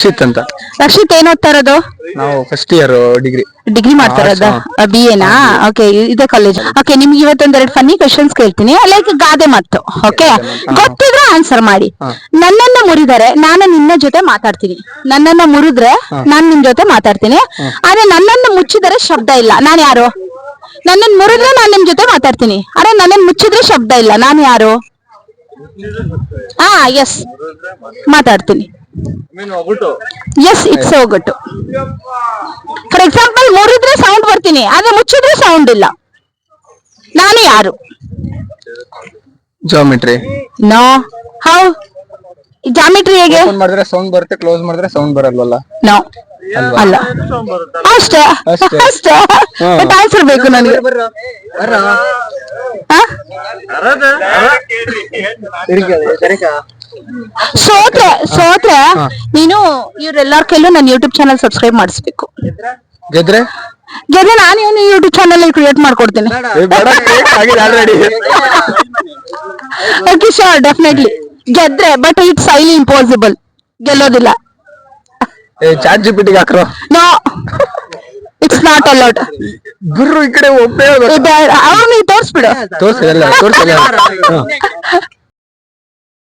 ರಕ್ಷಿತ್ ಅಂತ. ರಕ್ಷಿತ್ ಏನ್ ಓದ್ತಾ ಇರೋದು? ನಾವು ಫಸ್ಟ್ ಇಯರ್ ಡಿಗ್ರಿ ಮಾಡ್ತಾ ಇರೋದ? BA ನಾ? ಓಕೆ, ಇದೇ ಕಾಲೇಜ್. ಓಕೆ, ನಿಮ್ಗೆ ಇವತ್ತೊಂದೆರಡು ಫನ್ನಿ ಕ್ವಶನ್ಸ್ ಕೇಳ್ತೀನಿ, ಲೈಕ್ ಗಾದೆ ಮಾತು. ಓಕೆ, ಗೊತ್ತಿದ್ರೆ ಆನ್ಸರ್ ಮಾಡಿ. ನನ್ನನ್ನ ಮುರಿದರೆ ನಾನು ನಿನ್ನ ಜೊತೆ ಮಾತಾಡ್ತೀನಿ. ನನ್ನನ್ನ ಮುರಿದ್ರೆ ನಾನ್ ನಿನ್ ಜೊತೆ ಮಾತಾಡ್ತೀನಿ. ಆದ್ರೆ ನನ್ನನ್ನು ಮುಚ್ಚಿದರೆ ಶಬ್ದ ಇಲ್ಲ, ನಾನು ಯಾರು? ನನ್ನನ್ನು ಮುರಿದ್ರೆ ನಾನ್ ನಿಮ್ ಜೊತೆ ಮಾತಾಡ್ತೀನಿ, ಆದ್ರೆ ನನ್ನನ್ನು ಮುಚ್ಚಿದ್ರೆ ಶಬ್ದ ಇಲ್ಲ, ನಾನು ಯಾರು? ಎಸ್, ಮಾತಾಡ್ತೀನಿ. ಎಸ್, ಇಟ್ಸ್ ಹೋಗ್ಬಿಟ್ಟು. ಫಾರ್ ಎಕ್ಸಾಂಪಲ್, ಮುರಿದ್ರೆ ಸೌಂಡ್ ಬರ್ತೀನಿ, ಆದ್ರೆ ಮುಚ್ಚಿದ್ರೆ ಸೌಂಡ್ ಇಲ್ಲ, ನಾನು ಯಾರು? ಜಾಮಿಟ್ರಿ. ನೋ. ಹೌ? ಜಾಮಿಟ್ರಿ ಹೇಗೆ? ಓಪನ್ ಮಾಡಿದ್ರೆ ಸೌಂಡ್ ಬರುತ್ತೆ, ಕ್ಲೋಸ್ ಮಾಡಿದ್ರೆ ಸೌಂಡ್ ಬರಲ್ವಲ್ಲ? ನೋ, ಅಲ್ಲ. ಅಷ್ಟೇ ಅಷ್ಟೇ. ಬಟ್ ಆನ್ಸರ್ ಬೇಕು ನನಗೆ. ಸೋತ್ರೆ ನೀನು ಇವ್ರೆಲ್ಲಾರ ಕೈಲೂ ನನ್ನ ಯೂಟ್ಯೂಬ್ ಚಾನಲ್ ಸಬ್ಸ್ಕ್ರೈಬ್ ಮಾಡಿಸ್ಬೇಕು. ಗೆದ್ರೆ ನಾನು ಯೂಟ್ಯೂಬ್ ಚಾನಲ್ ಕ್ರಿಯೇಟ್ ಮಾಡ್ಕೊಡ್ತೀನಿ. ಓಕೆ, ಶೋರ್, ಡೆಫಿನೆಟ್ಲಿ ಗೆದ್ರೆ. ಬಟ್ ಇಟ್ಸ್ ಹೈಲಿ ಇಂಪಾಸಿಬಲ್, ಗೆಲ್ಲೋದಿಲ್ಲ. ಚಾಟ್ ಜಿಪಿಟಿಗೆ ಹಾಕ್ರೋ. No, it's not allowed. ಗುರು ಈ ಕಡೆ ಒಪ್ಪೇ ಅವ್ರು ನೀವು ತೋರಿಸ್ಬಿಡು. ತೋರ್ಸಲ್ಲ.